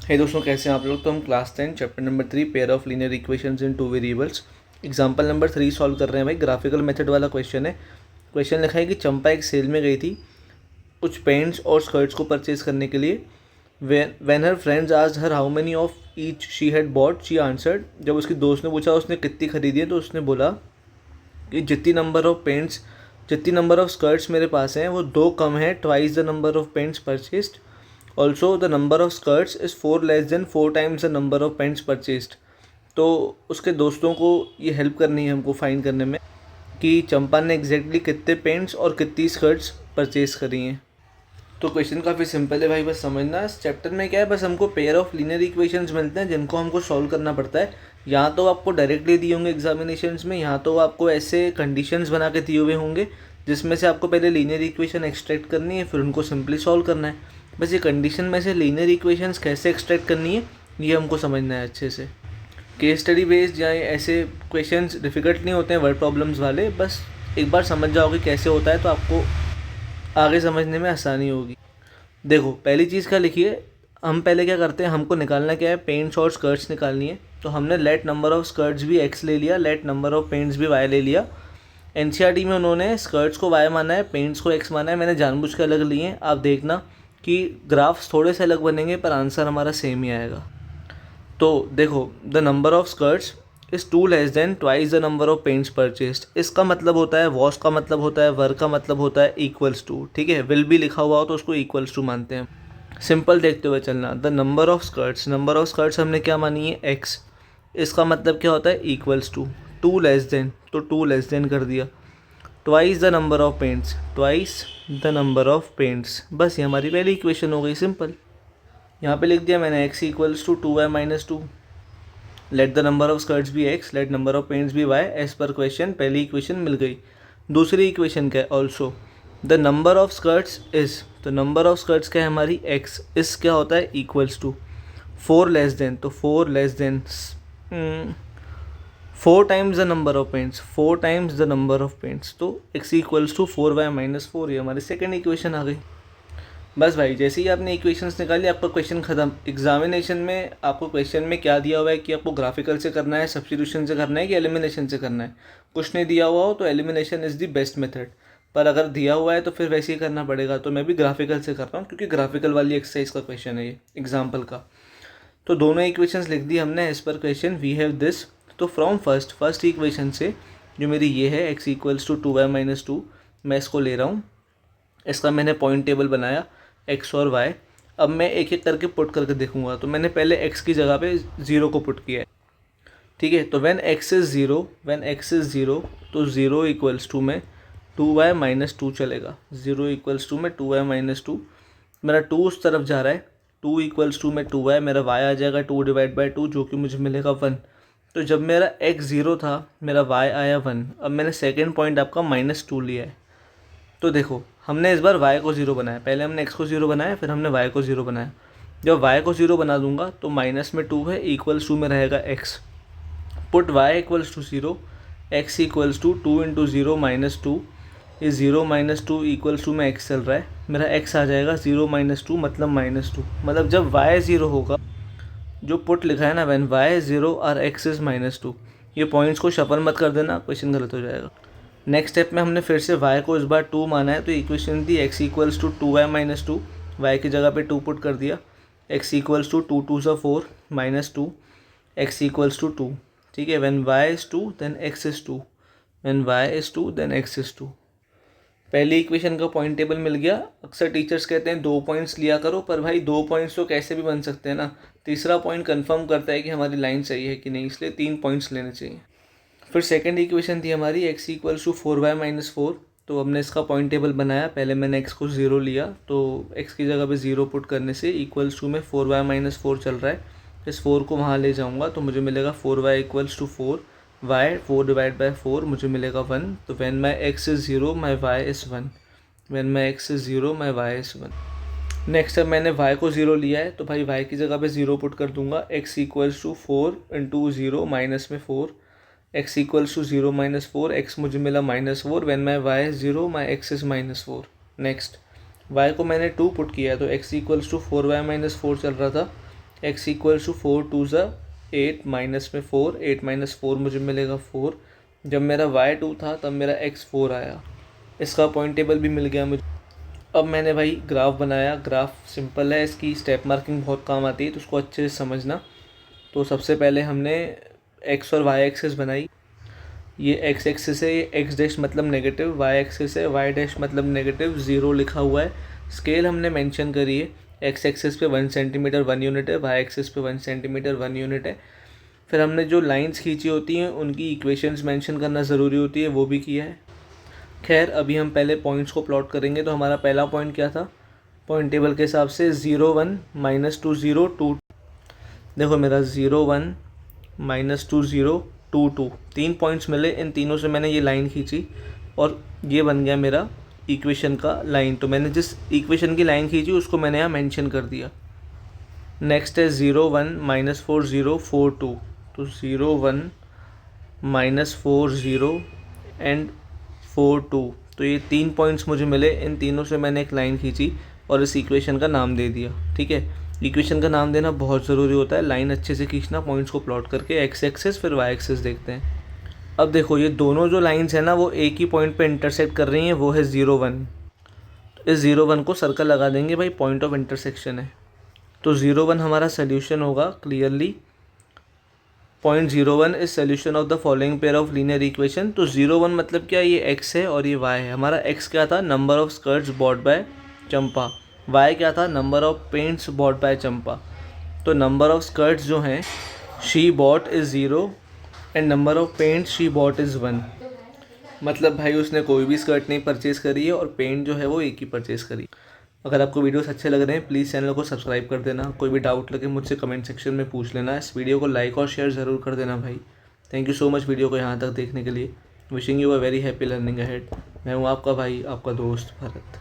हे दोस्तों, कैसे हैं आप लोग। तो हम class 10 chapter number 3 pair of linear equations in two variables example number 3 solve कर रहे हैं भाई। ग्राफिकल मेथड वाला क्वेश्चन है। क्वेश्चन लिखा है कि चंपा एक सेल में गई थी कुछ पेंट्स और स्कर्ट्स को परचेज करने के लिए। When her friends asked her how many of each she had bought, she answered. जब उसकी दोस्त ने पूछा उसने कितनी खरीदी है, तो उसने बोला कि जितनी नंबर ऑफ स्कर्ट्स मेरे पास हैं वो 2 कम है, twice the number of paints purchased. Also the number of skirts is 4 less than 4 times the number of paints purchased. तो उसके दोस्तों को ये हेल्प करनी है हमको फाइंड करने में कि चंपा ने एग्जैक्टली कितने पेंट्स और कितनी स्कर्ट्स परचेज करी हैं। तो क्वेश्चन काफ़ी सिंपल है भाई, बस समझना। इस चैप्टर में क्या है, बस हमको पेयर ऑफ लीनियर इक्वेशंस मिलते हैं जिनको हमको सॉल्व करना पड़ता है। यहाँ तो आपको डायरेक्टली दिए होंगे एग्जामिनेशंस में, यहाँ तो आपको ऐसे कंडीशंस बना के दिए हुए होंगे जिसमें से आपको पहले लीनियर इक्वेशन एक्सट्रैक्ट करनी है, फिर उनको सिंपली सॉल्व करना है। बस ये कंडीशन में से लीनियर इक्वेशंस कैसे एक्सट्रैक्ट करनी है ये हमको समझना है अच्छे से। केस स्टडी बेस्ड या ऐसे क्वेश्चंस डिफ़िकल्ट नहीं होते हैं वर्ड प्रॉब्लम्स वाले। बस एक बार समझ जाओगे कैसे होता है तो आपको आगे समझने में आसानी होगी। देखो, पहली चीज़ क्या लिखी है, हम पहले क्या करते हैं, हमको निकालना क्या है, पेंट्स और स्कर्ट्स निकालनी है। तो हमने लेट नंबर ऑफ स्कर्ट्स भी x ले लिया, लेट नंबर ऑफ पेंट्स भी y ले लिया। एनसीईआरटी में उन्होंने स्कर्ट्स को y माना है, पेंट्स को x माना है, मैंने जानबूझ के अलग लिए हैं। आप देखना कि ग्राफ्स थोड़े से अलग बनेंगे पर आंसर हमारा सेम ही आएगा। तो देखो, the number of skirts is 2 less than twice the number of paints purchased. इसका मतलब होता है, वॉस का मतलब होता है, वर का मतलब होता है इक्वल्स टू। ठीक है, विल भी लिखा हुआ हो तो उसको इक्वल्स टू मानते हैं। सिंपल देखते हुए चलना। द नंबर ऑफ स्कर्ट्स हमने क्या मानी है, एक्स। इसका मतलब क्या होता है, इक्वल्स टू। 2 लेस देन, तो 2 लेस देन कर दिया। Twice the number of paints, twice the number of paints. बस ये हमारी पहली इक्वेशन हो गई सिंपल। यहाँ पे लिख दिया मैंने x equals to 2y minus 2। Let the number of skirts भी x, let number of pants भी y, एज पर क्वेश्चन। पहली इक्वेशन मिल गई। दूसरी इक्वेशन क्या है, also the number of skirts is, तो नंबर ऑफ स्कर्ट्स क्या है हमारी, x। इस क्या होता है, इक्वल्स टू 4 लेस देन, तो 4 less than 4 times the number of pants, 4 times the number of pants. तो x equals to 4y minus 4, ये हमारी सेकेंड इक्वेशन आ गई। बस भाई, जैसे ही आपने इक्वेशंस निकाली आपका क्वेश्चन ख़त्म। एग्जामिनेशन में आपको क्वेश्चन में क्या दिया हुआ है कि आपको ग्राफिकल से करना है, सब्स्टिट्यूशन से करना है कि एलिमिनेशन से करना है। कुछ नहीं दिया हुआ हो तो elimination is the best method, पर अगर दिया हुआ है तो फिर वैसे ही करना पड़ेगा। तो मैं भी ग्राफिकल से कर रहा हूँ क्योंकि ग्राफिकल वाली एक्सरसाइज का क्वेश्चन है ये, एग्जाम्पल का। तो दोनों इक्वेशंस लिख दी हमने as per question. We have this. तो फ्रॉम फर्स्ट इक्वेशन से जो मेरी ये है x equals to 2y minus 2, मैं इसको ले रहा हूँ। इसका मैंने पॉइंट टेबल बनाया x और y। अब मैं एक एक करके पुट करके देखूंगा। तो मैंने पहले x की जगह पे 0 को पुट किया है। ठीक है, तो व्हेन x इज़ ज़ीरो, तो 0 इक्वल्स टू में 2y माइनस 2 चलेगा। 0 इक्वल्स टू में 2y माइनस 2, मेरा 2 उस तरफ जा रहा है। 2 इक्वल्स टू में 2y, मेरा y आ जाएगा 2 डिवाइड बाई 2, जो कि मुझे मिलेगा 1। तो जब मेरा x 0 था, मेरा y आया 1। अब मैंने सेकेंड पॉइंट आपका -2 लिया है। तो देखो, हमने इस बार y को 0 बनाया, पहले हमने x को 0 बनाया, फिर हमने y को 0 बनाया। जब y को 0 बना दूंगा तो माइनस में 2 है, इक्वल्स टू में रहेगा x। Put y equals to 0, x equals to 2 into 0 minus 2। ये 0 माइनस 2 इक्वल्स टू में x चल रहा है, मेरा x आ जाएगा 0 माइनस 2 मतलब -2। मतलब जब y 0 होगा, जो पुट लिखा है ना, व्हेन y 0 और x इज़ -2, ये पॉइंट्स को शफल मत कर देना, क्वेश्चन गलत हो जाएगा। नेक्स्ट स्टेप में हमने फिर से y को इस बार 2 माना है, तो इक्वेशन थी x equals to 2y minus 2, y की जगह पे 2 पुट कर दिया। x इक्वल्स टू 2 2 सा 4 माइनस 2, x इक्वल्स टू 2। ठीक है, when y is 2 then x is 2, when y is 2 then x is 2। पहली इक्वेशन का पॉइंट टेबल मिल गया। अक्सर टीचर्स कहते हैं 2 पॉइंट्स लिया करो, पर भाई 2 पॉइंट्स तो कैसे भी बन सकते हैं ना। तीसरा पॉइंट कंफर्म करता है कि हमारी लाइन सही है कि नहीं, इसलिए 3 पॉइंट्स लेने चाहिए। फिर सेकंड इक्वेशन थी हमारी x equals to 4y minus 4। तो हमने इसका पॉइंट टेबल बनाया। पहले मैंने x को 0 लिया, तो x की जगह पे 0 पुट करने से इक्वल्स टू में 4y माइनस 4 चल रहा है। इस 4 को वहाँ ले जाऊँगा तो मुझे मिलेगा 4y equals to 4, y 4 divide by 4 मुझे मिलेगा 1। तो when my x is 0 my y is 1, when my x is 0 my y is 1। Next अब मैंने y को 0 लिया है, तो भाई y की जगह पे 0 पुट कर दूंगा। x equals to 4 into 0 minus में 4, x equals to 0 minus 4, x मुझे मिला -4। When my y is 0 my x is -4। Next y को मैंने 2 पुट किया है, तो x equals to 4y minus 4 चल रहा था। एक्स इक्वल्स टू 4 2 ज़ा 8 माइनस में 4, 8 माइनस 4 मुझे मिलेगा 4। जब मेरा y 2 था तब मेरा x 4 आया। इसका पॉइंट टेबल भी मिल गया मुझे। अब मैंने भाई ग्राफ बनाया। ग्राफ सिंपल है, इसकी स्टेप मार्किंग बहुत काम आती है, तो उसको अच्छे से समझना। तो सबसे पहले हमने x और y एक्सिस बनाई। ये x एक्सिस है, ये x डैश मतलब नेगेटिव, y एक्सिस है, y डैश मतलब नेगेटिव, 0 लिखा हुआ है। स्केल हमने मेंशन करी है, x एक्सिस पे 1 सेंटीमीटर 1 यूनिट है, y एक्सिस पे 1 सेंटीमीटर 1 यूनिट है। फिर हमने जो लाइंस खींची होती हैं उनकी इक्वेशंस मेंशन करना ज़रूरी होती है, वो भी किया है। खैर अभी हम पहले पॉइंट्स को प्लॉट करेंगे। तो हमारा पहला पॉइंट क्या था, पॉइंट टेबल के हिसाब से 0 1 -2 0 2। देखो मेरा 0 1 -2 0 2 2 3 पॉइंट्स मिले। इन तीनों से मैंने ये लाइन खींची और ये बन गया मेरा इक्वेशन का लाइन। तो मैंने जिस इक्वेशन की लाइन खींची उसको मैंने यहाँ मेंशन कर दिया। नेक्स्ट है 0 1 -4 0 4 2। तो 0 1 -4 0 एंड 4 2। तो ये 3 पॉइंट्स मुझे मिले। इन तीनों से मैंने एक लाइन खींची और इस इक्वेशन का नाम दे दिया। ठीक है, इक्वेशन का नाम देना बहुत ज़रूरी होता है। लाइन अच्छे से खींचना, पॉइंट्स को प्लॉट करके, एक्स एक्सिस फिर वाई एक्सिस देखते हैं। अब देखो ये दोनों जो लाइंस हैं ना वो एक ही पॉइंट पे इंटरसेक्ट कर रही हैं, वो है 0 1। इस 0 1 को सर्कल लगा देंगे भाई, पॉइंट ऑफ इंटरसेक्शन है। तो 0 1 हमारा सोल्यूशन होगा clearly. Point 0 1 is solution of the following pair of linear equation. तो 0 1 मतलब क्या, ये x है और ये y है। हमारा x क्या था, number of skirts bought by Champa. y क्या था, number of pants bought by Champa. तो नंबर ऑफ स्कर्ट्स जो हैं she bought is 0 and number of pants she bought is 1। मतलब भाई उसने कोई भी स्कर्ट नहीं परचेज़ करी है और पेंट जो है वो एक ही परचेज़ करी। अगर आपको वीडियोस अच्छे लग रहे हैं प्लीज़ चैनल को सब्सक्राइब कर देना। कोई भी डाउट लगे मुझसे कमेंट सेक्शन में पूछ लेना। इस वीडियो को लाइक और शेयर ज़रूर कर देना भाई। Thank you so much video को यहाँ तक देखने के लिए। Wishing you a very happy learning ahead. मैं हूँ आपका भाई, आपका दोस्त भरत।